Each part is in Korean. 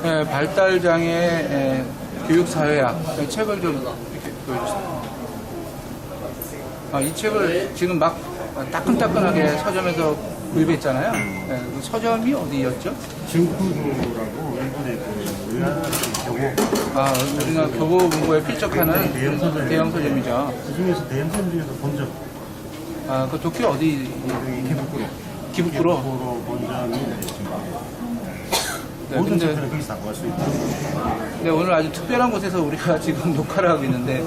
발달장애 교육사회학 책을 좀 이렇게 보여주세요. 이 책을 지금 막 따끈따끈하게 서점에서 구입했잖아요. 그 서점이 어디였죠? 증후도라고 일본의 그 의학 우리나라 교보 문고에 필적하는 대형 서점이죠. 그 중에서 대형 서점 중에서 본점. 그 도쿄 어디? 기부쿠로. 본점이 네, 모든 근데 책들을 거기서 다 구할 수 있다. 네, 오늘 아주 특별한 곳에서 우리가 지금 녹화를 하고 있는데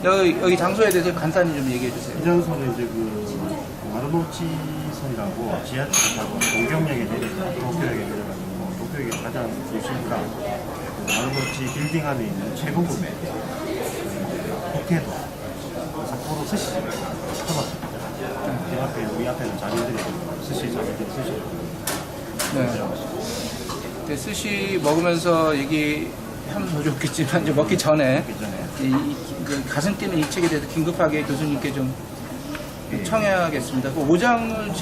여기 장소에 대해서 간단히 좀 얘기해 주세요. 이 장소는 이제 그 마루노치선이라고 지하철을 타고 동경역에 내려서 도쿄역에 내려가지고 도쿄역의 가장 중심가 마루노치 빌딩 안에 있는 최고급의 북해도 삿포로 스시집 스타벅스입니다. 그 앞에 우리 앞에는 자녀들이 스시 자녀들이 스시를 네, 스시 먹으면서 얘기하면 더 좋겠지만 이제 먹기 전에 그 가슴 뛰는 이 책에 대해서 긴급하게 교수님께 좀 청해야겠습니다. 그 5장을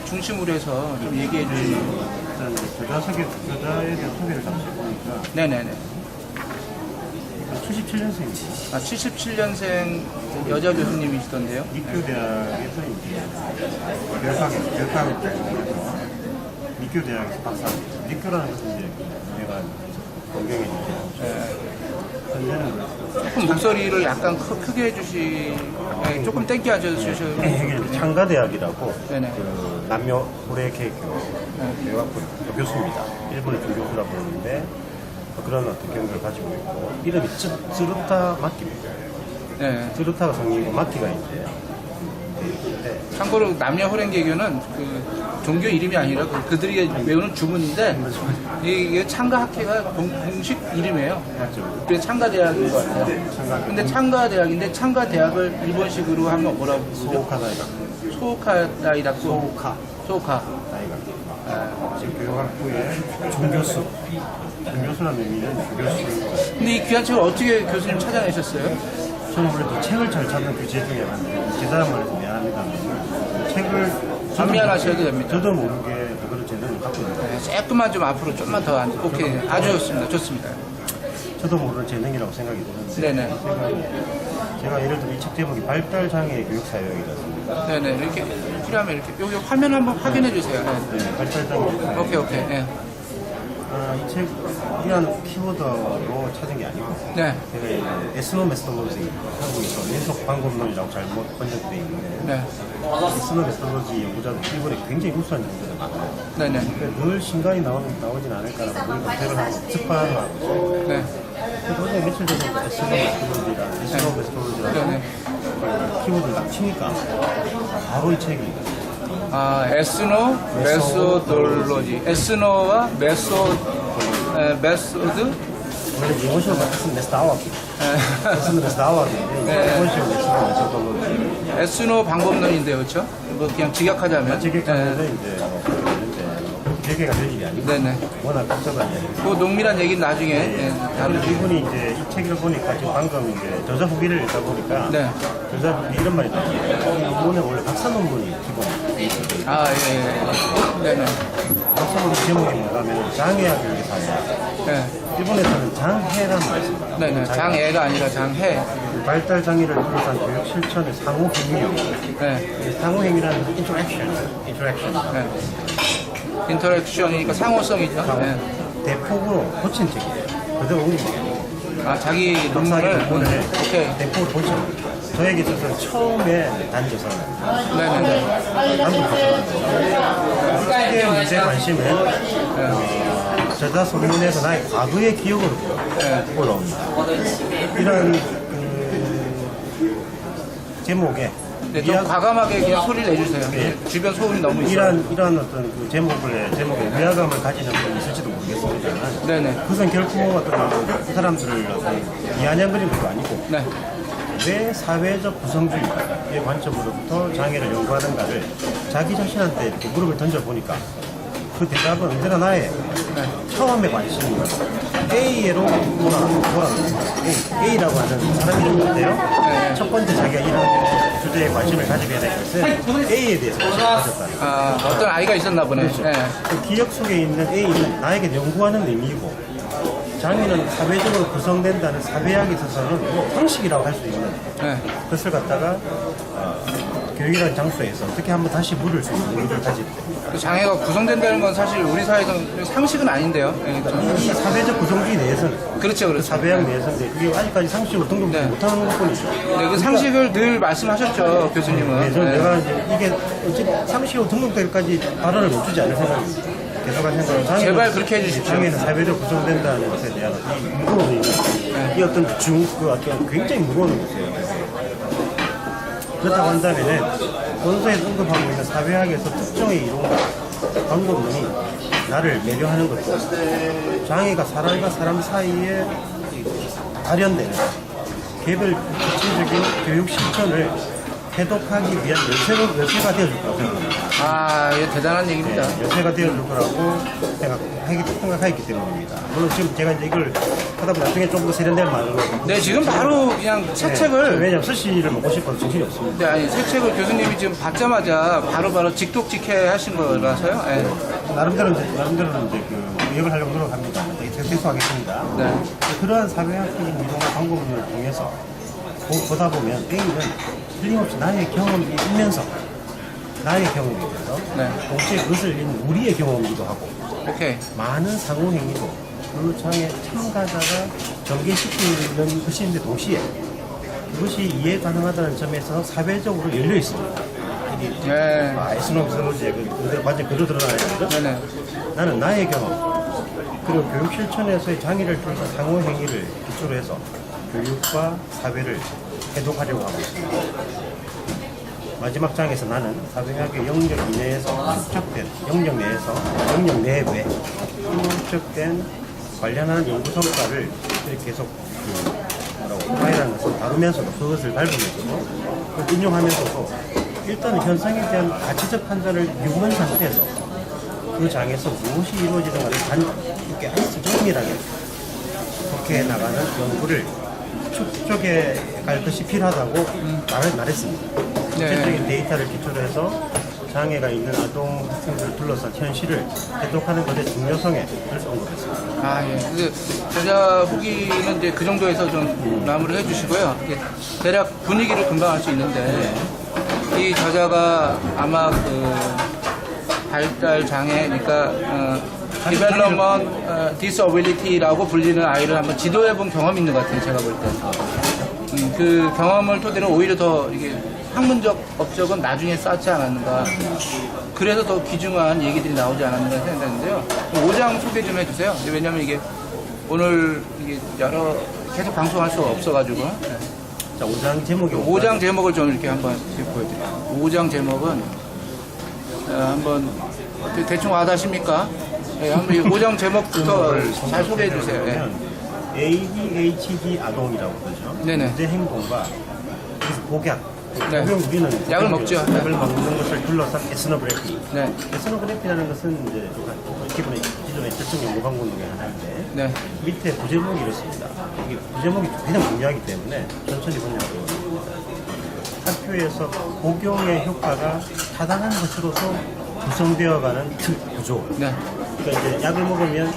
중심으로 해서 좀 얘기해 주시면. 일단 저자에 대한 소개를 잠시 해보니까 네네네. 77년생입니다. 77년생 여자 교수님이시던데요. 니쿄대학에서 이제 교육학을 공부해서 니쿄대학에서 박사입니다. 니쿄라는 것은 이제 내가 동경이죠. 현재는 조금 목소리를 약간 크게 조금 땡겨 앉아주셔요. 창가대학이라고 네네. 그 남녀 고래계교 교육학부 교수입니다. 일본의 교교수라고 부르는데 그런 어떤 경력을 가지고 있고 이름이 쯔루타 마키입니다. 네. 쯔루타가 성이고 마키가 이제 참고로 남녀 호랭개교는 그 종교 이름이 아니라 그들이 외우는 주문인데 이게 창가학회가 공식 이름이에요. 맞죠. 그래서 창가대학인 것 같아요. 근데 창가대학인데 창가대학을 일본식으로 하면 뭐라고 부르죠? 소오카다이가 소오카다이라고. 소오카. 다이가 지금 교육학부의 준교수라는 의미는 교수. 근데 이 귀한 책을 어떻게 교수님 찾아내셨어요? 저는 원래 또 책을 잘 찾는 그 죄 중에 하나인데 제사람 말해서 미안합니다. 책을 안 미안하셔도 됩니다. 저도 모르게 그런 재능을 갖고 있는데 조금만 좀 앞으로 좀만 더 앉아. 오케이. 아주 좋습니다. 좋습니다. 저도 모르는 재능이라고 생각이 드는데 네네. 제가 예를 들어 이 책 제목이 발달장애 교육사역이라습니다. 네네. 이렇게 필요하면 이렇게 여기 화면 한번 확인해 주세요. 네, 발달장애. 오케이. 네. 이 책이라는 키워드로 찾은 게 아니고 네. 제가 이제 에스노 메스톨로지 한국에서 민속 방법론이라고 잘못 번역되어 있는데 네. 에스노 메스톨로지 연구자도 일본에 굉장히 우수한 연구자들 많아요. 네네. 그러니까 늘 신간이 나오진 않을까라고 우리 검색을 하고 특파를 하고 있어요. 네. 그래서 어제 며칠 전에 에스노 메스톨로지라는 네네. 키워드를 딱 치니까 바로 이 책이 에스노 메소돌로지. 에스노와 메소드. 원래 영어식으로 말했으면 메스다와기. 에스노 메스다와기인데 일본식으로 에스노 메소돌로지. 에스노 방법론인데요, 그렇죠? 뭐 그냥 직역하자면. 직역하면 이제 개개가 될 일이 아니고 네네. 워낙 복잡한 이야기고. 그 농밀한 얘기는 나중에 다른 이분이 이제 이 책을 보니까 지금 방금 이제 저자 후기를 읽다 보니까 네. 저자 후기 이런 말이 나와요. 이번에 원래 박사 논문이 기본. 예. 네네. 박사 논문 제목이 뭐냐면 장애학 교육사회. 네. 일본에서는 장해라는 말을 씁니다. 네네. 장애가 아니라 장해. 발달 장애를 비롯한 교육 실천의 상호 행위형. 네. 상호 행위라는 것은 인터랙션. 네. 인터랙션이니까 상호성이죠. 네. 대폭으로 고친 책이에요. 그대로 옮긴 게 아니고. 자기 박사학위 논문을. 논문을 오케이. 대폭으로 고친 거예요. 저에게 있어서는 처음에 단조사는 네네네. 크게 문제 관심은 저자 소문에서 나의 과거의 기억으로 올라옵니다. 이런 제목에 네, 좀 과감하게 그냥 소리를 내주세요. 네. 주변 소음이 너무 있어요. 이런 어떤 그 제목에 위화감을 가지는 분이 있을지도 모르겠습니다만 네네. 그것은 결코 어떤 그 사람들을 어떤 비아냥거리는 것도 아니고 네. 왜 사회적 구성주의의 관점으로부터 장애를 연구하는가를 자기 자신한테 이렇게 물음을 던져보니까 그 대답은 언제나 나의 처음에 관심인 A로 돌아갑니다. A라고 하는 사람이 있는데요. 첫 번째 자기가 이런 주제에 관심을 가지게 된 것은 A에 대해서 관심을 가졌다. 어떤 아이가 있었나 보네. 그렇죠. 그 기억 속에 있는 A는 나에게 연구하는 의미이고 장애는 사회적으로 구성된다는 사회학에 있어서는 상식이라고 할 수 있는 네. 것을 갖다가 교육이라는 장소에서 어떻게 한번 다시 물을 수 있는 의미를 가질 때 장애가 구성된다는 건 사실 우리 사회에서는 상식은 아닌데요. 예, 좀. 이 사회적 구성주의 내에서는 그렇죠, 그렇죠. 사회학 내에서인데 그게 아직까지 상식으로 등록되지 네. 못하는 것뿐이죠. 네, 그 상식을 늘 말씀하셨죠, 교수님은. 그래서 네. 내가 이제 이게 어찌 상식으로 등록될까지 발언을 못 주지 않을 생각입니다. 계속한 생각은 제발 그렇게 해주십시오. 장애는 사회적 구성된다는 것에 대한 이 무거운 의미, 이 어떤 어떤 굉장히 무거운 것이에요. 그렇다고 한다면은 본서에서 언급하고 있는 사회학에서 특정의 이론과 방법론이 나를 매료하는 것도 장애가 사람과 사람 사이에 발현되는 개별 구체적인 교육 실천을 해독하기 위한 열쇠가 되어줄 거라고 생각합니다. 아, 이게 대단한 얘기입니다. 네, 열쇠가 되어줄 거라고 생각하기 때문입니다. 물론 지금 제가 이제 이걸 하다 보면 나중에 좀 더 세련된 말로. 네, 지금 바로 그냥 새 책을. 왜냐면 스시를 먹고 싶어서 정신이 없습니다. 네, 아니, 새 책을 교수님이 지금 받자마자 바로 직독직해 하신 거라서요. 네. 나름대로는 이제 그 의역을 하려고 노력합니다. 되게 생소하겠습니다. 네. 그러한 사회학적인 이론과 방법론을 통해서 보다 보면 A는 틀림없이 나의 경험이면서 나의 경험이면서 네. 동시에 그것을 읽는 우리의 경험이기도 하고 오케이. 많은 상호행위도 그 장애 참가자가 전개시키는 것인데 동시에 그것이 이해 가능하다는 점에서 사회적으로 열려 있습니다. 네. 에스노스로 이제 완전 그대로 드러나야 되죠. 네네. 나는 나의 경험 그리고 교육 실천에서의 장애를 통해서 상호행위를 기초로 해서 교육과 사회를 해독하려고 하고 있습니다. 마지막 장에서 나는 사회학의 영역 이내에서 축적된 영역 내에서 영역 내외 축적된 관련한 연구 성과를 계속 파일하는 것을 다루면서도 그것을 밟으면서도 그걸 인용하면서도 일단 현상에 대한 가치적 판단을 유구한 상태에서 그 장에서 무엇이 이루어지는가를 이렇게 아주 정밀하게 그렇게 나가는 연구를 축적해 갈 것이 필요하다고 말했습니다. 구체적인 데이터를 기초로 해서 장애가 있는 아동 학생들을 둘러싼 현실을 해독하는 것의 중요성에 그래서 언급했습니다. 아, 예. 그 저자 후기는 이제 그 정도에서 좀 마무리를 해주시고요. 이게 대략 분위기를 금방 알 수 있는데 이 저자가 아마 그 발달 장애, 그러니까 Development Disability라고 불리는 아이를 한번 지도해본 경험이 있는 것 같아요. 제가 볼 때. 그 경험을 토대로 오히려 더 이게 학문적 업적은 나중에 쌓지 않았는가. 그래서 더 귀중한 얘기들이 나오지 않았는가 생각하는데요. 5장 소개 좀 해주세요. 왜냐면 이게 오늘 이게 계속 방송할 수가 없어가지고. 네. 자, 5장 제목이 5장 제목을 좀 이렇게 한번 보여드릴게요. 5장 제목은 한번 대충 와닿으십니까? 네, 한번 5장 제목부터 잘 소개해 주세요. 네. ADHD 아동이라고 그러죠. 네네. 문제 행동과 그래서 복약. 네. 우리는 약을 먹죠. 약을 먹는 것을 둘러싼 에스노그래피. 네. 에스노그래피라는 것은 이제 기본의 기존의 특정 연구 방법 중에 하나인데 네. 밑에 부제목이 이렇습니다. 이게 부제목이 가장 중요하기 때문에 천천히 번역하고 학교에서 복용의 효과가 타당한 것으로서 구성되어가는 구조. 네. 그러니까 이제 약을 먹으면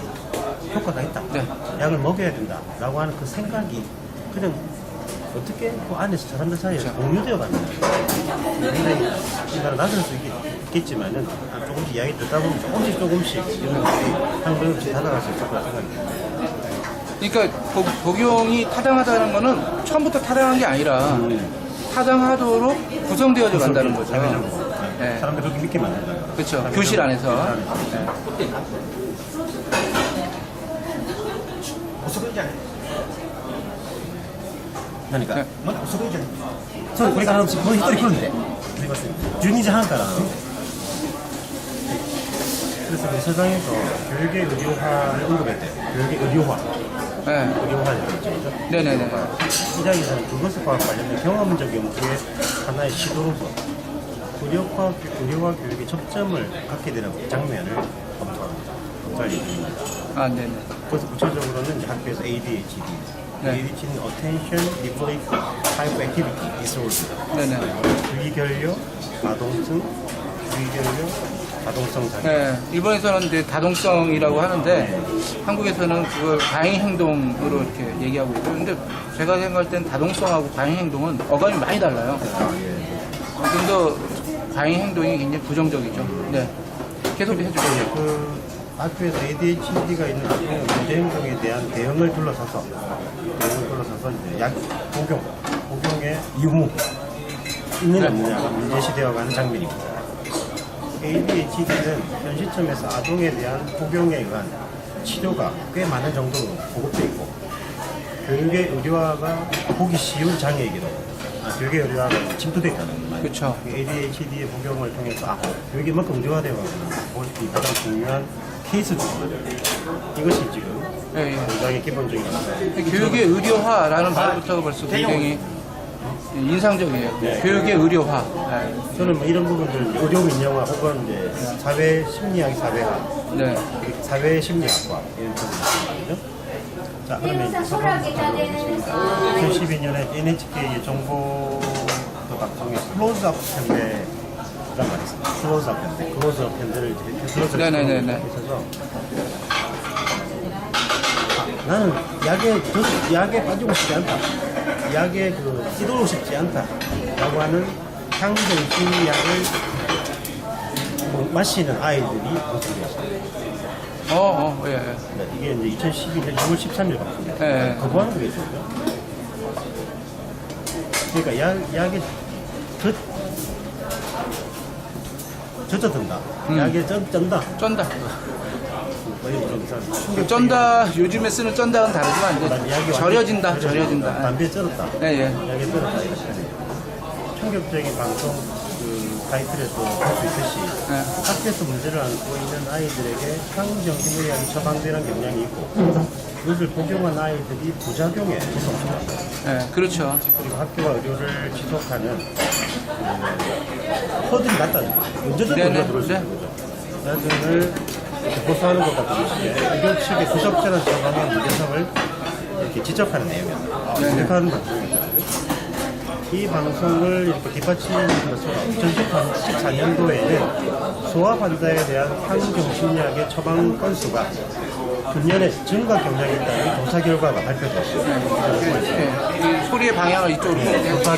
효과가 있다. 네. 약을 먹여야 된다라고 하는 그 생각이 그냥 어떻게 그 안에서 사람들 사이에 그렇죠. 공유되어 가는 거예요. 굉장히 인간은 나설 수 있겠지만은 조금씩 이야기 듣다 보면 조금씩 이런 것들이 한 걸음씩 다가갈 수 있을 거라 생각합니다. 그러니까 복용이 타당하다는 거는 처음부터 타당한 게 아니라 타당하도록 구성되어져 간다는 거죠. 사회적으로. 네. 사람들 그렇게 믿게 만든다. 그렇죠. 교실 안에서. 네. 그러니까 네. 저 우리가 하는 뭐 히토리 푸는데 준이지 하니까 그래서 그 서장에서 교육의 의료화를 언급했대요. 교육의 의료화. 네. 의료화를 그랬죠. 네네네. 시장에서는 그것과 관련된 경험적 연구의 하나의 시도로서 의료화 교육의 접점을 갖게 되는 장면을 검토합니다. 검토할 예정입니다. 아, 네네. 그래서 구체적으로는 이제 학교에서 ADHD, 네. ADHD는 Attention Deficit Hyperactivity Disorder, 네네. 주의결력, 아동증, 주의결력, 다동성 장애. 네, 일본에서는 이제 다동성이라고 하는데 한국에서는 그걸 과잉 행동으로 이렇게 얘기하고 있어요. 근데 제가 생각할 땐 다동성하고 과잉 행동은 어감이 많이 달라요. 좀 더 과잉 행동이 굉장히 부정적이죠. 네, 계속 해주세요. 그 학교에서 ADHD가 있는 아동의 문제 행동에 대한 대응을 둘러서서 이제 약 복용의 유무 있느냐 없느냐가 문제시되어가는 장면입니다. ADHD는 현 시점에서 아동에 대한 복용에 의한 치료가 꽤 많은 정도로 보급되어 있고 교육의 의료화가 보기 쉬운 장애이기도 교육의 의료화가 침투되어 있다는 거예요. 그렇죠. ADHD의 복용을 통해서 교육이 이만큼 의료화되어가는 것이 가장 중요한 케이스 중 이것이 지금 예, 예. 굉장히 기본적인 교육의 의료화라는 말부터 벌써 굉장히 인상적이에요. 네. 교육의 의료화. 네. 저는 뭐 이런 부분들 의료 민영화 혹은 이제 사회 심리학 사회화, 네. 사회 심리학과 이런 부분이거든요. 자 그러면 이제 서론부터 보겠습니다. 2012년에 NHK의 정보 방송에 클로즈업 편대란 말이 있습니다. 클로즈업 편대를 이제 클로즈업 네네네네. 있어서 나는 약에 빠지고 싶지 않다. 약에 끼도록 싶지 않다. 라고 하는 향정신 약을 마시는 아이들이 방송되었습니다. 예, 예. 네, 이게 이제 2012년 6월 13일 방송이에요. 예, 예. 거부하는 게 있거든요. 그러니까 약에 젖어든다. 약에 쩐다. 쩐다. 뭐 이런 좀 충격적인 쩐다, 요즘에 쓰는 쩐다는 다르지만 이제 절여진다. 담배 쩔었다. 예, 예. 약에 쩔었다. 이렇게 충격적인 방송 타이틀에도 볼 수 있듯이 네. 학교에서 문제를 안고 있는 아이들에게 향정신의학이 처방되는 경향이 있고 이것을 복용한 아이들이 부작용에 무섭습니다. 네, 그렇죠. 그리고 학교와 의료를 지속하는 허들이 낮다는 거죠. 언제든 네네. 우리가 들을 수 있는 거죠. 나중을 고소하는 것과 동시에 의료 측의 구속자는 처방의 문제성을 이렇게 지적하는 내용입니다. 네네. 지적하는 방송입니다. 이 방송을 이렇게 뒷받침하는 것으로 2014년도에는 소아 환자에 대한 향정신약의 처방 건수가 금년에 증가 경향이 있다는 조사 결과가 발표됐습니다. 네. 이 소리의 방향을 이쪽으로. 조사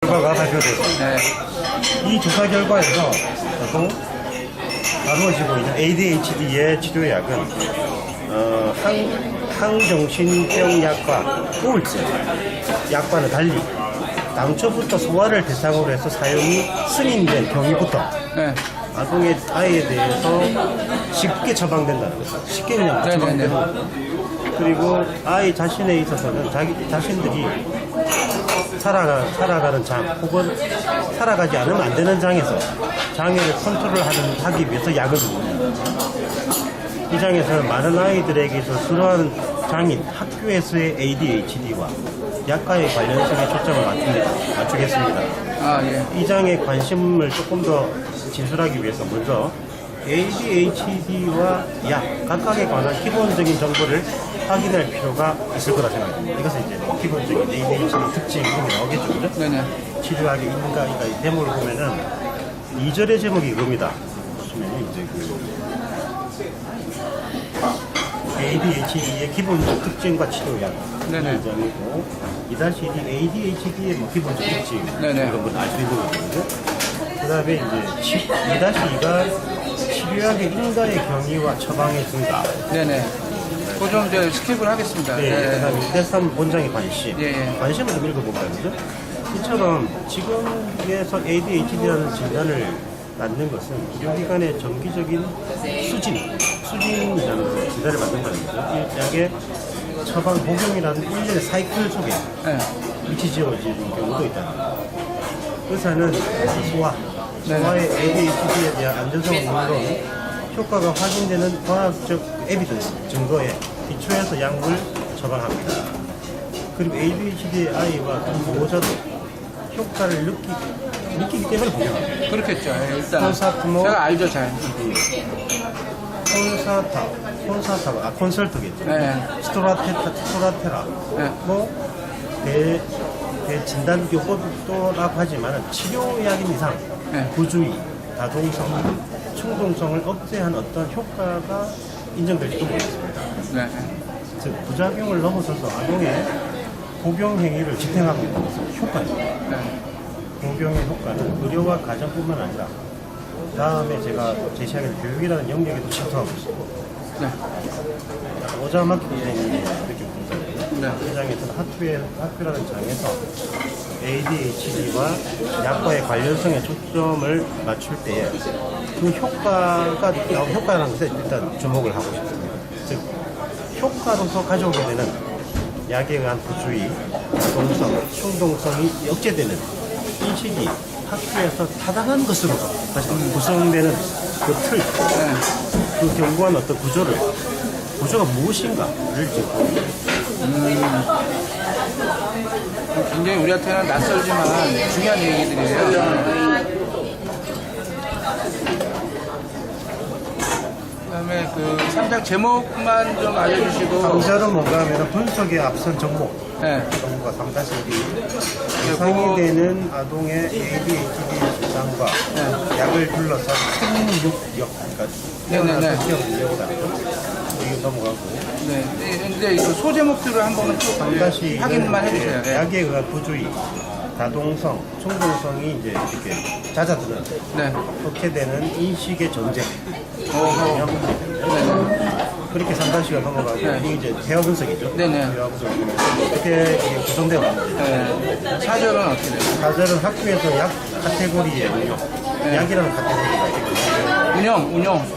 결과가 발표됐습니다. 네. 이 조사 결과에서 보통 다루어지고 있는 ADHD의 치료약은 항정신병 약과 우울증 약과는 달리 당초부터 소아를 대상으로 해서 사용이 승인된 경위부터 네. 아이에 대해서 쉽게 처방된다는 거죠. 쉽게 그냥 처방되는 거죠. 그리고 아이 자신에 있어서는 자기 자신들이 살아가는 장 혹은 살아가지 않으면 안 되는 장에서 장애를 컨트롤하기 위해서 약을 줍니다. 이 장에서는 많은 아이들에게서 수러한 장인 학교에서의 ADHD와 약과의 관련성에 초점을 맞추겠습니다. 아, 예. 이 장에 관심을 조금 더 진술하기 위해서 먼저 ADHD와 약 각각에 관한 기본적인 정보를 확인할 필요가 있을 거라 생각합니다. 이것은 이제 기본적인 ADHD 특징이 나오겠죠, 그죠? 네네. 치료하기 있는가, 이 제목을 보면은 2절의 제목이 이겁니다. 보시면 이제 ADHD의 기본적 특징과 치료약. 네네. 2장이고 2-1이 ADHD의 기본적 특징. 네네. 이런 걸 알 수 있는 거거든요. 그 다음에 이제 2-2가 치료약의 인가의 경위와 처방의 증가. 네네. 그거 좀 이제 스킵을 하겠습니다. 네. 그 다음에 2-3 본장의 관심. 예, 예. 관심을 좀 읽어볼까요? 그죠? 이처럼 지금에서 ADHD라는 진단을 받는 것은 의료기관의 정기적인 수진이라는 진단을 받는 거죠. 약의 처방 복용이라는 일련의 사이클 속에 네. 위치 지어지는 경우도 있다. 의사는 네. 소아의 ADHD에 대한 안전성은 물론 효과가 확인되는 과학적 에비던스, 증거에 기초해서 약물을 처방합니다. 그리고 ADHD의 아이와 보호자도 효과를 느끼기 때문에 복용합니다. 그렇겠죠. 예, 일단. 콘사트모, 제가 알죠, 잘. 콘설트겠죠. 네. 스토라테라. 네. 진단 요법도라고 하지만 치료약인 이상 네. 부주의, 다동성, 충동성을 억제한 어떤 효과가 인정될지도 모르겠습니다. 네. 즉 부작용을 넘어서서 아동의 복용 행위를 집행하고 있는 것은 효과입니다. 네. 복용의 효과는 의료와 가정뿐만 아니라 다음에 제가 제시하는 교육이라는 영역에도 침투하고 있습니다. 네. 오자마키 선생님이 이렇게 보잖아요. 네. 이 장에서는 학교라는 장에서 ADHD와 약과의 관련성에 초점을 맞출 때에 그 효과라는 것에 일단 주목을 하고 싶습니다. 즉, 효과로서 가져오게 되는 약에 의한 부주의, 동성, 충동성이 억제되는 인식이 학교에서 타당한 것으로서 다시 구성되는 그 틀, 그 견고한 어떤 구조가 무엇인가를 지금 굉장히 우리한테는 낯설지만 중요한 얘기들이에요. 그다음에 그 3장 제목만 좀 알려주시고. 강좌는 뭔가 하면 분석에 앞선 정목. 네. 정보가 3-1이 예상이 되는 아동의 ADHD 증상과 약을 둘러싼 생육력, 그러니까 태어나서 시험 능력이다. 이거 넘어가고. 네. 근데 그 소제목들을 한 번은 또 확인만 해주세요. 네. 약에 의한 부주의, 다동성, 충동성이 이제 이렇게 잦아드는, 네. 억제되는 인식의 전쟁. 네. 그렇게 3-가 넘어가고, 네. 이게 이제 대화 분석이죠. 네네. 대화 분석이 어떻게 이게 구성되어 왔는지. 네. 사절은 어떻게 돼요? 사절은 학교에서 약 카테고리의 운용, 약이라는 카테고리가 있거든요.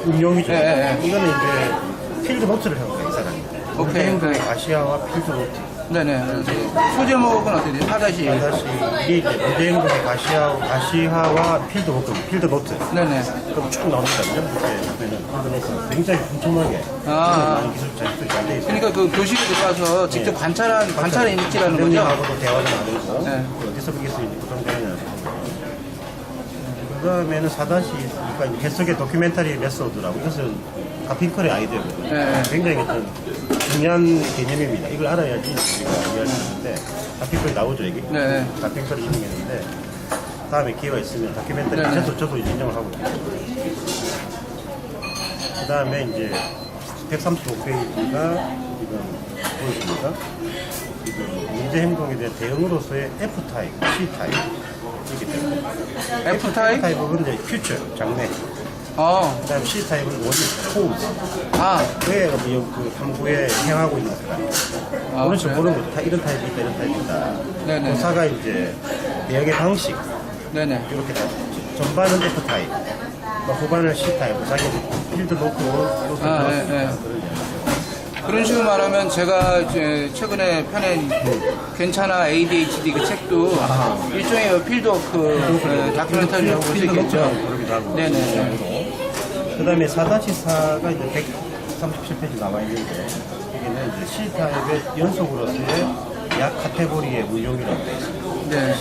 운용이죠. 네. 이거는 이제 필드 노트를 한 거예요, 이 사람이. 오케이. 행동의 가시화와 필드 노트. 네네. 소제목은 어떻게 돼요? 4-2. 이게 이제 무대행동의 가시화와 필드 노트. 네네. 그럼 쭉 나오거든요. 이렇게 보면은 필드 노트가 굉장히 촘촘하게 많은 기술 자료들이 잘 돼 있어요. 그러니까 그 교실에 가서 직접 관찰의 일지라는 거죠? 선생님하고도 대화를 나누고 네. 어디서 그게 쓰이는지 구성되느냐. 그 다음에는 4-2가 해석의 도큐멘터리 메소드라고, 이것은 가핑컬의 아이디어거든요. 네. 굉장히 어떤 중요한 개념입니다. 이걸 알아야지 우리가 이해할 수 있는데, 가핑컬이 나오죠, 이게? 네. 가핑컬이 인용했는데, 다음에 기회가 있으면 다큐멘터리 네. 저도 인정을 하고 있습니다. 그 다음에 이제 135페이지가 지금 보여줍니다. 지금 문제 행동에 대한 대응으로서의 F타입, C타입. 이렇게 됩니다. F타입? F타입은 이제 퓨처, 장래. 그 다음 C타입은 원인, 코우즈. 왜 그 탐구에 행하고 있는 사람. 오른쪽 그래요? 보는 거죠. 이런 타입이 있다, 이런 타입이 있다. 네네. 교사가 이제 대응의 방식. 네네. 이렇게 다 전반은 F타입, 후반은 C타입, 자기 필드 놓고 네. 그런 식으로 말하면 제가 이제 최근에 펴낸 괜찮아 ADHD 그 책도 일종의 필드워크 다큐멘터리라고 볼 수 있겠죠. 네네. 그 다음에 4-4가 이제 137페이지 나와 있는데, 여기는 이제 C타입의 연속으로서의 약 카테고리의 운용이라고 되어 있습니다. 네.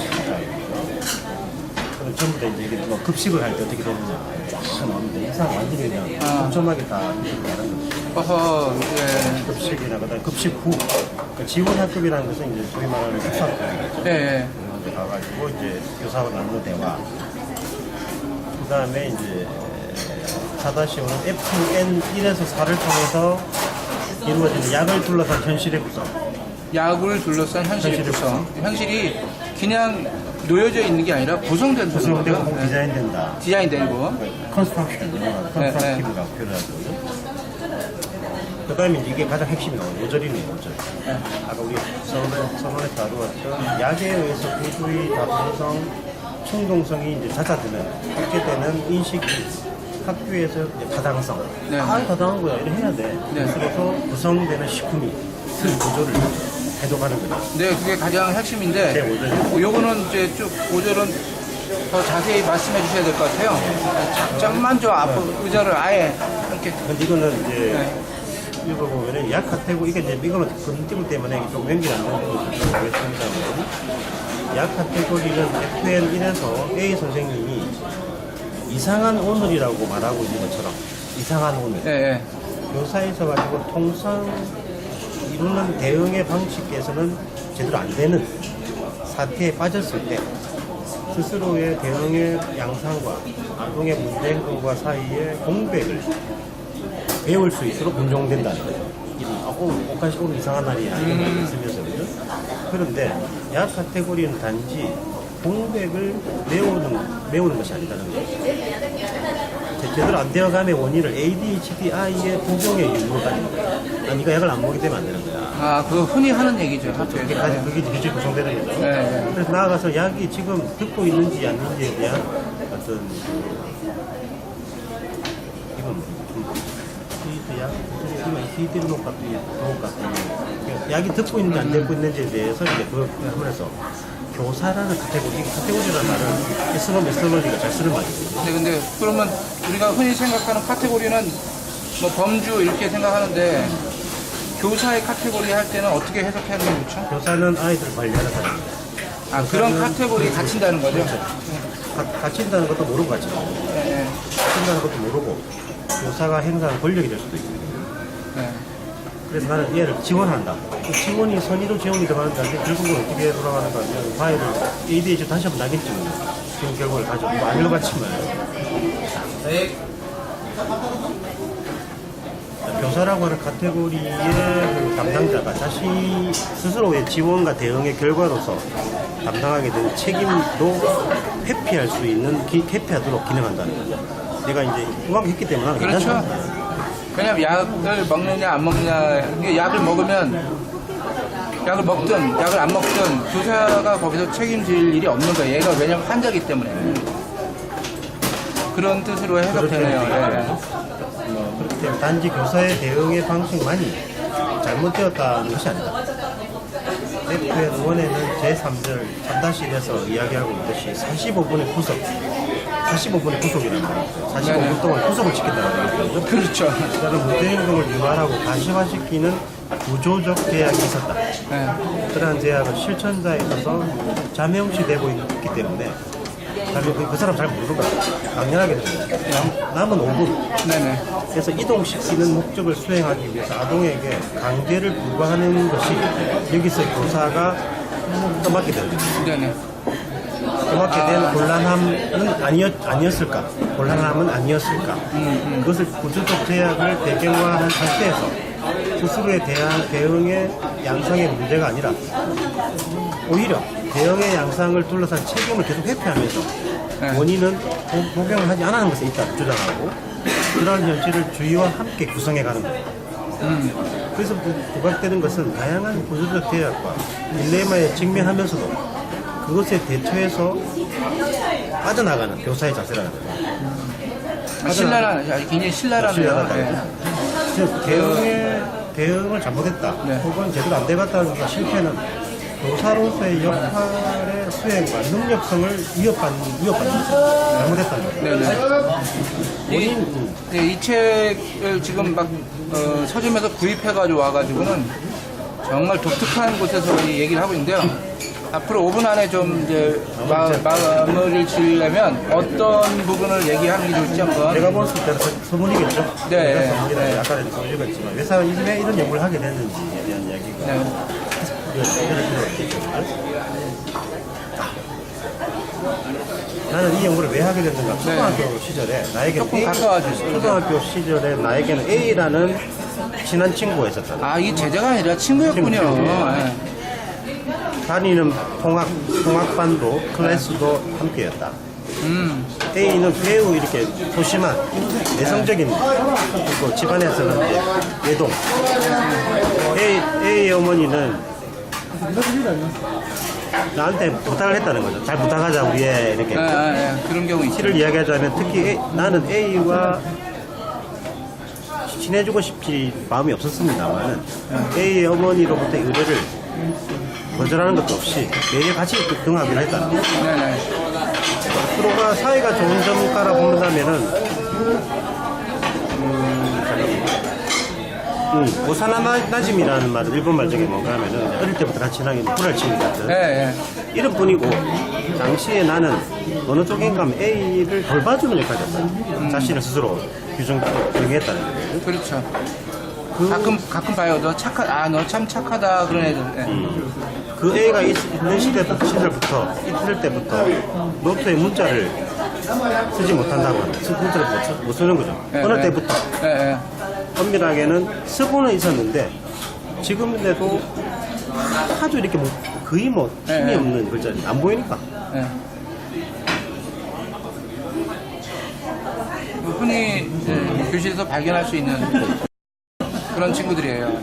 그럼 전부 다 이제 이게 뭐 급식을 할 때 어떻게 되느냐 쫙 나오는데, 이상 완전히 그냥 촘촘하게 다 이렇게 말하는 거죠. 어허, 예. 급식이나 그다음 급식 후, 그러니까 지원학급이라는 것은 이제 소위 말하는 특수학급이죠. 네. 그런 데 가가지고 이제 교사와 나누는 대화. 그다음에 이제 4-5는 FN1에서 4를 통해서 이루어지는 약을 둘러싼 현실의 구성. 약을 둘러싼 현실의 구성. 현실이 그냥 놓여져 있는 게 아니라 구성된다는 구성되고 거죠. 디자인된다. 디자인되고. 컨스트럭티브라고 표현하거든요. 그 다음에 이게 가장 핵심이 나오는 5절이네요, 5절. 아까 우리 서론에 다루었던 약에 의해서 부주의, 다동성, 충동성이 이제 잦아드는, 억제되는 인식이 학교에서 이제 타당성. 네. 타당한 거야. 이렇게 해야 돼. 네. 그래서 구성되는 시스템이, 틀 구조를 해독하는 거죠. 네, 그게 가장 핵심인데. 네, 5절이요. 요거는 이제 쭉 5절은 더 자세히 말씀해 주셔야 될 것 같아요. 잠깐만 좀 의자를 아예 이렇게. 근데 이거는 이제 읽어보면은 약 카테고리, 이게 이제 이거는 검증 때문에 좀 연결 안 되는 거죠. 왜냐하면 약 카테고리는 FN1에서 A 선생님이 이상한 오늘이라고 말하고 있는 것처럼, 이상한 오늘. 네. 교사에서 가지고 통상 이루는 대응의 방식에서는 제대로 안 되는 사태에 빠졌을 때 스스로의 대응의 양상과 아동의 문제 행동과 사이의 공백을 배울 수 있도록 분종된다는 거죠. 오늘 이상한 날이야. 이런 거 있으면서거든. 그런데 약 카테고리는 단지 공백을 메우는 것이 아니다는 거죠. 제대로 안 되어감의 원인을 ADHD 아이의 부정의 이유로 가지는 거야. 네가 약을 안 먹기 때문에 안 되는 거야. 아, 그거 흔히 하는 얘기죠. 그게 유지 구성되는 거죠. 네. 그래서 나아가서 약이 지금 듣고 있는지 아닌지에 대한 어떤 이건 히드로 같은 약이 듣고 있는지 안 듣고 있는지에 대해서 이제 그걸 하면서 교사라는 카테고리라는 말은 메스러지가 잘 쓰는 말이거든요. 네, 근데 그러면 우리가 흔히 생각하는 카테고리는 뭐 범주 이렇게 생각하는데 교사의 카테고리 할 때는 어떻게 해석하는 게 좋죠? 교사는 아이들을 관리하는 사람입니다. 아, 그런 카테고리에 갇힌다는 거죠? 갇힌다는 것도 모르고 갇힌다. 네. 갇힌다는 것도 모르고 교사가 행사한 권력이 될 수도 있거든요. 네. 그래서 나는 얘를 지원한다. 그 지원이 선의로 지원이 들어가는데 결국은 어떻게 돌아가는가 하면 과외를 ADHD 다시 한번 나겠죠. 그런 결과를 가지고 안 읽어봤지만 교사라고 하는 카테고리의 그 담당자가 자신 스스로의 지원과 대응의 결과로서 담당하게 된 책임도 회피할 수 있는 회피하도록 기능한다는 거죠. 내가 이제 공감했기 때문에 나는 그렇죠. 괜찮다. 그냥 약을 먹느냐 안 먹느냐, 이게 약을 먹으면 약을 먹든 약을 안 먹든 교사가 거기서 책임질 일이 없는 거예요. 얘가 왜냐면 환자기 때문에. 그런 뜻으로 해석되네요. 그렇기 때문에 단지 교사의 대응의 방식만이 잘못되었다는 것이 아니다. FN 원에는 제3절 3-1에서 이야기하고 있듯이 45분의 구속, 45분의 구속이라는 거죠. 45분 동안 구속을 지킨다는 거죠. 그렇죠. 그다음에 문제행동을 유발하고 가시화시키는 구조적 제약이 있었다. 네. 그러한 제약은 실천자에 있어서 잠영시되고 있기 때문에 그 사람 잘 모르는 거야. 당연하게 되는 거야. 남은 5분. 네네. 그래서 이동시키는 목적을 수행하기 위해서 아동에게 강제를 부과하는 것이 여기서 교사가 떠맡게 되는 거죠. 네네. 떠맡게 된 곤란함은 아니었을까? 곤란함은 아니었을까? 그것을 구조적 제약을 배경화한 상태에서 스스로에 대한 대응의 양상의 문제가 아니라 오히려 대응의 양상을 둘러싼 책임을 계속 회피하면서 네. 원인은 복용을 하지 않았는 것에 있다고 주장하고 그러한 현실을 주의와 함께 구성해가는 거예요. 그래서 부각되는 것은 다양한 구조적 제약과 딜레마에 직면하면서도 그것에 대처해서 빠져나가는 교사의 자세라는 거예요. 신랄하네. 굉장히 신랄하네요. 네. 즉 대응을 잘못했다 네. 혹은 제대로 안 돼갔다는 게 실패는 교사로서의 역할의 수행과 능력성을 위협받는 거죠. 잘못했다는 거죠. 네네. 이 책을 지금 막 서점에서 구입해가지고 와가지고는 정말 독특한 곳에서 이 얘기를 하고 있는데요. 앞으로 5분 안에 좀 이제 마무리를 지으려면 어떤 부분을 얘기하는 게 좋을지 한번. 내가 봤을 때는 서문이겠죠. 네. 서문이라 네. 약간의 서문이가 있지만 왜 이런 연구를 하게 됐는지에 대한 이야기가 네. 나는 이 연구를 왜 하게 됐는가? 초등학교 시절에 나에게는 조금 가까워 주세요. 초등학교 시절에 나에게는 A라는 친한 친구가 있었다. 아, 이게 제자가 아니라 친구였군요. 네. 다니는 통학반도 클래스도 함께였다. A는 매우 이렇게 소심한 내성적인 또 집안에서는 이제 외동. A의 어머니는 나한테 부탁을 했다는 거죠. 잘 부탁하자 우리 애 이렇게. 그런 경우 있죠. 실을 이야기하자면 특히 나는 A와 친해지고 싶지 마음이 없었습니다만 A의 어머니로부터 의뢰를 거절하는 것도 없이 매일 같이 등하기로 했다는 거죠. 네네. 서로가 사이가 좋은 점가라 본다면은 오사나나짐이라는 말은 일본말 중에 뭔가 하면은 어릴 때부터 같이 지나는 불알친구 같은 네. 이런 뿐이고 당시에 나는 어느 쪽인가 하면 A를 돌봐주는 역할이었어요. 자신을 스스로 규정했다는 거예요. 그렇죠. 가끔 봐요. 너 참 착하다. 그런 애들. 네. 그 애가 있는 시절부터 있을 때부터 노트에 문자를 쓰지 못한다고 하는 문자를 못 쓰는 거죠. 네, 어느 네. 때부터 네, 엄밀하게는 쓰고는 있었는데 지금에도 아주 이렇게 거의 뭐 힘이 네. 없는 글자를 안 보이니까. 네. 흔히 이제 교실에서 발견할 수 있는 그런 친구들이에요.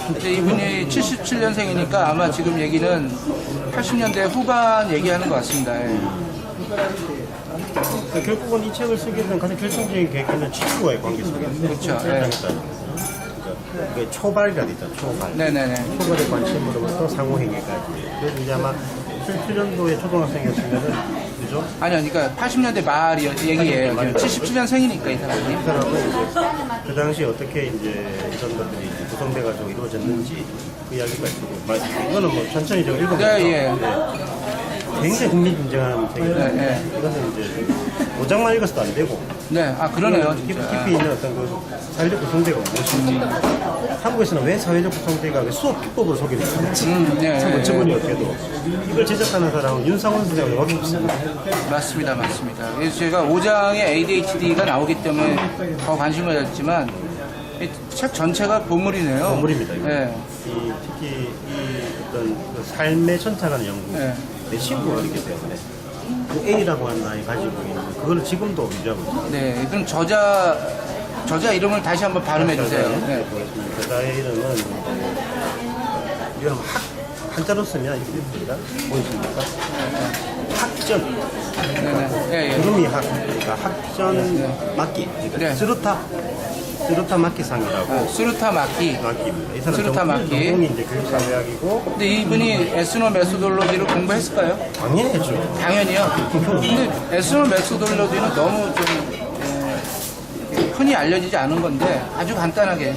근데 이분이 77년생이니까 아마 지금 얘기는 80년대 후반 얘기하는 것 같습니다. 예. 그러니까 결국은 이 책을 쓰게 된 가장 결정적인 계기는 친구와의 관계 속에서 그렇죠. 그러니까 초발이라 돼 있잖아. 초발. 네네네. 초발의 관심으로부터 상호행위까지. 그래서 이제 아마 77년도에 초등학생이었으면은 그죠? 아니요, 그러니까 80년대 말 얘기예요. 77년생이니까 이 사람이. 이 사람은 이제 그 당시에 어떻게 이제 이런 것들이 이제 구성돼가지고 이루어졌는지 그 이야기가 있고, 이거는 뭐 천천히 좀 읽어보면 네, 예. 굉장히 흥미진진한 책인데 네, 네. 이것은 이제 5장만 읽어서도 안 되고 네, 아 그러네요. 깊이 진짜. 있는 어떤 그 사회적 구성대가 무엇인지 한국에서는 왜 사회적 구성대가 왜 수업 기법으로 소개를 했는지 네, 참 네, 어처구니 없게도 이걸 제작하는 사람은 윤상원 선생님밖에 없습니다. 맞습니다, 맞습니다. 그래서 제가 5장에 ADHD가 나오기 때문에 더 관심을 가졌지만 이 책 전체가 보물이네요. 보물입니다, 이거. 네. 특히 이 어떤 그 삶의 천착하는 연구 네. 내 친구가 있기 때문에 그 A라고 하는 아이 가지고 있는 그걸 지금도 유지하고 있습니다. 네, 그럼 저자 이름을 다시 한번 발음해 주세요. 네. 저자의 이름은 이건 한자로 쓰면 이렇게 됩니다. 보이십니까? 학전. 네네. 예, 예. 구름이 그러니까 학전 막기. 그러니까 네. 스루타 막기상이라고. 수루타 마키. 막기입니다. 이 사람 스루타 막기. 전공이 이제 교육사회학이고 근데 이분이 에스노 메소돌로지를 공부했을까요? 당연했죠. 당연히요. 근데 에스노 메소돌로지는 너무 좀 흔히 알려지지 않은 건데 아주 간단하게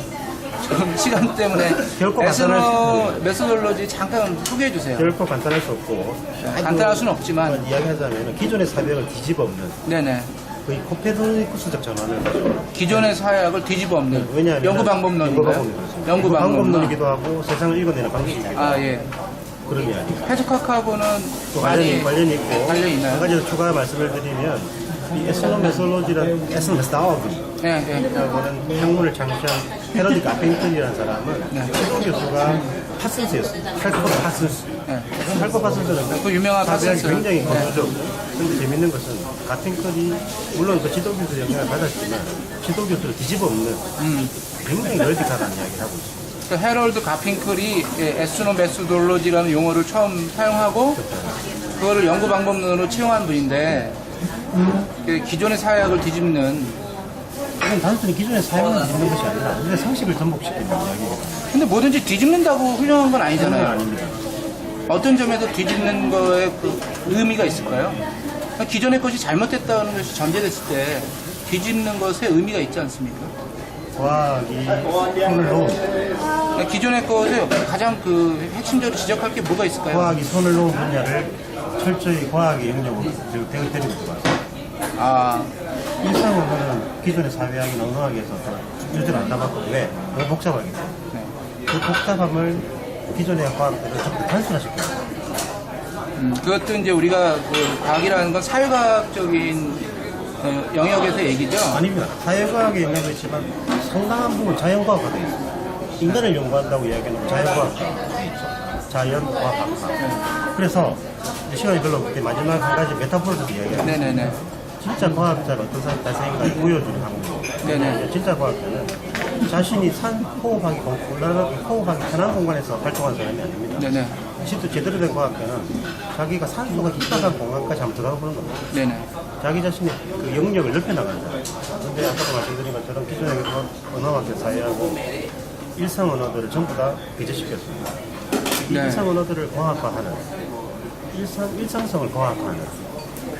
좀 시간 때문에 결코 에스노 메소돌로지 잠깐 소개해 주세요. 결코 간단할 수 없고 간단할 수는 없지만 이야기하자면 기존의 사회학을 뒤집어 엎는 네네. 거의 코페르니쿠스적 전환을 가지고 기존의 사회학을 뒤집어 엎는 왜냐하면 연구 방법론인가요? 연구 방법론. 방법론이기도 하고 세상을 읽어내는 방식이기도 하고 아 예. 그런 이야기가 헤드카크하고는 또 많이 관련이 있고 관련이 있나요? 한 가지 더 추가 말씀을 드리면 이 에스노 메솔로지라는 에스노 메스다워비 네, 네. 라고 하는 학문을 창시한 헤러디 가펜클이라는 사람은 네. 최종 교수가 파슨스였어요. 칼코 파슨스. 네. 칼코 파슨스는 그 유명한 사회학이 파슨스. 굉장히 네. 거두죠. 근데 재밌는 것은 가펜클이 물론 그 지도교수 영향을 받았지만 지도교수를 뒤집어 엎는 굉장히 널찍하다는 이야기를 하고 있습니다. 그 헤럴드 가핑클이 에스노 메소돌로지라는 용어를 처음 사용하고 그거를 연구 방법론으로 채용한 분인데 그 기존의 사회학을 뒤집는. 이건 단순히 기존의 사용을 뒤집는 것이 아니라 우리의 상식을 전복시키는 이야기입니다. 근데 뭐든지 뒤집는다고 훌륭한 건 아니잖아요. 아닙니다. 어떤 점에서 뒤집는 거에 그 의미가 있을까요? 기존의 것이 잘못됐다는 것이 전제됐을 때 뒤집는 것에 의미가 있지 않습니까? 과학이 손을 놓은 기존의 것에 가장 그 핵심적으로 지적할 게 뭐가 있을까요? 과학이 손을 놓은 분야를 철저히 과학의 영역으로 데리고 들어가서 아, 일상으로는 기존의 사회학이나 언어학에서 주제를 안 담았고 왜? 너무 복잡하기 때문에 네. 그 복잡함을 기존의 과학들을 전부 다 단순화시켜요. 그것도 이제 우리가 그 과학이라는 건 사회과학적인 영역에서 얘기죠. 아닙니다. 사회과학의 영역이 있지만 상당한 부분 자연과학과 되어 있습니다. 인간을 연구한다고 이야기하는 자연과학과 자연과학과. 그래서 시간이 별로 없기 때문에 마지막 한 가지 메타포를 좀 이야기합니다. 네네네. 진짜 과학자는 어떤 사람 자신감을 보여주는 학문. 네네. 진짜 과학자는 자신이 호흡하기 편한 공간에서 활동하는 사람이 아닙니다. 네네. 실제 제대로 된 과학자는 자기가 산소가 희박한 공간까지 한번 들어가 보는 겁니다. 네네. 자기 자신의 그 영역을 넓혀나가는 거예요. 그런데 아까도 말씀드린 것처럼 기존의 언어학교 사회하고 일상 언어들을 전부 다 배제시켰습니다. 이 네. 일상 언어들을 과학화하는 일상성을 과학화하는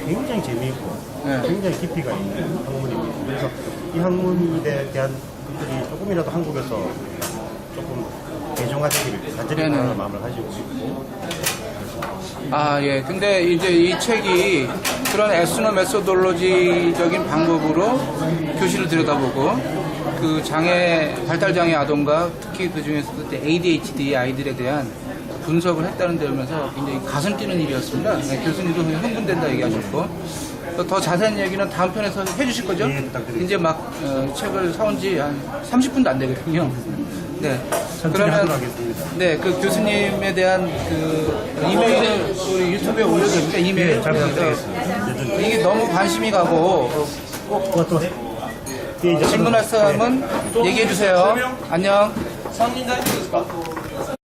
굉장히 재미있고 네. 굉장히 깊이가 있는 학문입니다. 그래서 이 학문에 대한 것들이 조금이라도 한국에서 조금 대중화되기를 간절히 네네. 바라는 마음을 가지고 있고 아, 예. 근데 이제 이 책이 그런 에스노 메소돌로지적인 방법으로 교실을 들여다보고 그 발달 장애 아동과 특히 그 중에서도 ADHD 아이들에 대한 분석을 했다는 데 오면서 굉장히 가슴 뛰는 일이었습니다. 네, 교수님도 흥분된다 얘기하셨고 더 자세한 얘기는 다음 편에서 해주실 거죠? 예, 부탁드립니다. 이제 막 책을 사온 지 한 30분도 안 되거든요. 네. 천천히 하도록 하겠습니다. 네, 그 교수님에 대한 그 이메일을 우리 유튜브에 올려도 됩니까? 이메일. 예, 잘 부탁드리겠습니다. 이게 너무 관심이 가고 또 질문할 사람은 얘기해 주세요. 안녕. 3人大丈夫ですか